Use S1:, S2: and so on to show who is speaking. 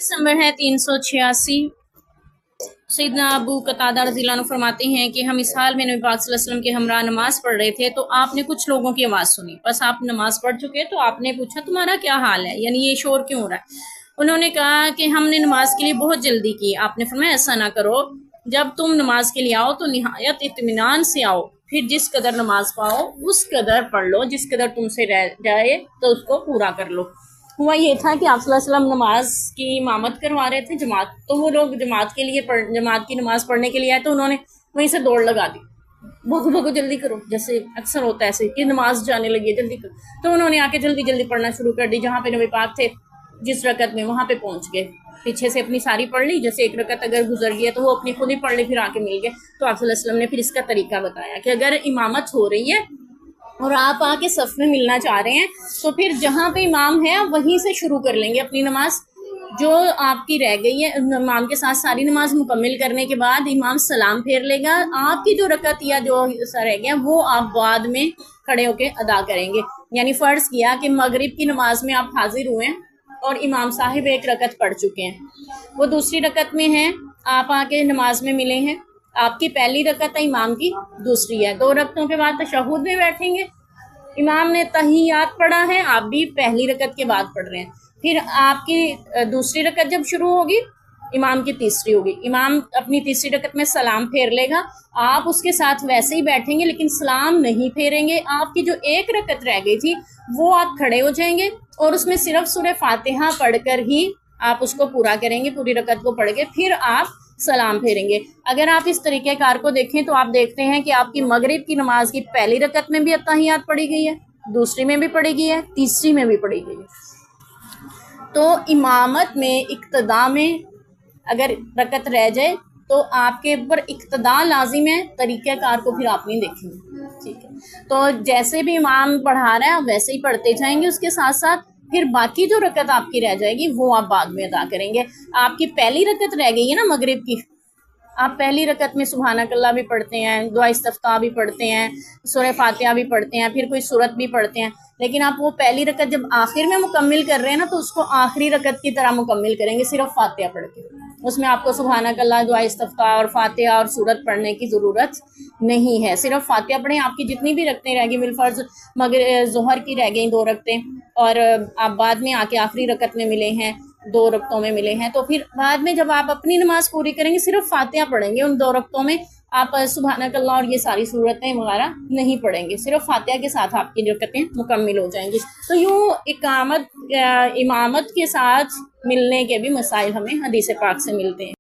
S1: Number है 386। सैयदना Abu Qatada रज़ियल्लाहु अन्हु फरमाते हैं कि हम इस हाल में नबी पाक सल्लल्लाहु अलैहि वसल्लम के हमरा नमाज पढ़ रहे थे तो आपने कुछ लोगों की आवाज़ सुनी। बस आप नमाज पढ़ चुके तो आपने पूछा तुम्हारा क्या हाल है, यानी ये शोर क्यों हो रहा है। उन्होंने कहा कि हमने नमाज के लिए बहुत जल्दी की। आपने फरमाया ऐसा ना करो, जब तुम नमाज के लिए आओ तो निहायत इत्मीनान से आओ, फिर जिस कदर नमाज पाओ उस कदर पढ़ लो, जिस कदर तुमसे रह जाए तो उसको पूरा कर लो। हुआ ये था कि आप सल्लल्लाहु अलैहि वसल्लम नमाज की इमामत करवा रहे थे जमात, तो वो लोग जमात की नमाज पढ़ने के लिए आए तो उन्होंने वहीं से दौड़ लगा दी, भगो भगो जल्दी करो, जैसे अक्सर होता है ऐसे कि नमाज जाने लगी है जल्दी करो। तो उन्होंने आके जल्दी जल्दी पढ़ना शुरू कर दी। जहाँ पे नबी पाक थे जिस रकत में वहाँ पे पहुँच गए, पीछे से अपनी सारी पढ़ ली, जैसे एक रकत अगर गुजर गई है तो वो अपनी खुद ही पढ़ ली, फिर आके मिल गए। तो आप सल्लल्लाहु अलैहि वसल्लम ने फिर इसका तरीका बताया कि अगर इमामत हो रही है और आप आके सफ में मिलना चाह रहे हैं तो फिर जहाँ पे इमाम है आप वहीं से शुरू कर लेंगे अपनी नमाज जो आपकी रह गई है। इमाम के साथ सारी नमाज मुकम्मल करने के बाद इमाम सलाम फेर लेगा, आपकी जो रकत या जो हिस्सा रह गया वो आप बाद में खड़े होके अदा करेंगे। यानी फ़र्ज़ किया कि मगरिब की नमाज में आप हाजिर हुए हैं और इमाम साहिब एक रकत पढ़ चुके हैं, वो दूसरी रकत में है, आप आके नमाज में मिले हैं, आपकी पहली रकत है, इमाम की दूसरी है। 2 रकतों के बाद तशहुद में बैठेंगे, इमाम ने तहियात पढ़ा है, आप भी पहली रकत के बाद पढ़ रहे हैं। फिर आपकी दूसरी रकत जब शुरू होगी इमाम की तीसरी होगी, इमाम अपनी तीसरी रकत में सलाम फेर लेगा, आप उसके साथ वैसे ही बैठेंगे लेकिन सलाम नहीं फेरेंगे। आपकी जो एक रकत रह गई थी वो आप खड़े हो जाएंगे और उसमें सिर्फ सूरह फातिहा पढ़कर ही आप उसको पूरा करेंगे, पूरी रकत को पढ़ के फिर आप सलाम फेरेंगे। अगर आप इस तरीके कार को देखें तो आप देखते हैं कि आपकी मगरिब की नमाज की पहली रकत में भी अत्तहियात पढ़ी गई है, दूसरी में भी पढ़ी गई है, तीसरी में भी पढ़ी गई है। तो इमामत में इक्तदा में अगर रकत रह जाए तो आपके ऊपर इक्तदा लाजिम है, तरीक़े कार को फिर आप नहीं देखेंगे, ठीक है। तो जैसे भी इमाम पढ़ा रहा है आप वैसे ही पढ़ते जाएंगे, उसके साथ साथ फिर बाकी जो रकत आपकी रह जाएगी वो आप बाद में अदा करेंगे। आपकी पहली रकत रह गई है ना मगरिब की, आप पहली रकत में सुबहानकल्लाह भी पढ़ते हैं, दुआ इस्तिफ्ताह भी पढ़ते हैं, सूरह फातिहा भी पढ़ते हैं, फिर कोई सूरत भी पढ़ते हैं, लेकिन आप वो पहली रकत जब आखिर में मुकम्मिल कर रहे हैं ना तो उसको आखिरी रकत की तरह मुकम्मिल करेंगे, सिर्फ फातिहा पढ़ के। उसमें आपको सुबहानकल्लाह, दुआ इस्तिफ्ताह और फातिहा और सूरत पढ़ने की ज़रूरत नहीं है, सिर्फ फातिहा पढ़ें। आपकी जितनी भी रकतें रह गई, बिलफर्ज मगर ज़ोहर की रह गई 2 रकतें और आप बाद में आके आखिरी रकत में मिले हैं, 2 रकतों में मिले हैं, तो फिर बाद में जब आप अपनी नमाज पूरी करेंगे सिर्फ फातिहा पढ़ेंगे उन 2 रकतों में, आप सुबहानकल्लाह और ये सारी सूरतें वगैरह नहीं पढ़ेंगे, सिर्फ फातिहा के साथ आपकी रकतें मुकम्मिल हो जाएंगी। तो यूँ इमामत के साथ मिलने के भी मसाइल हमें हदीस पाक से मिलते हैं।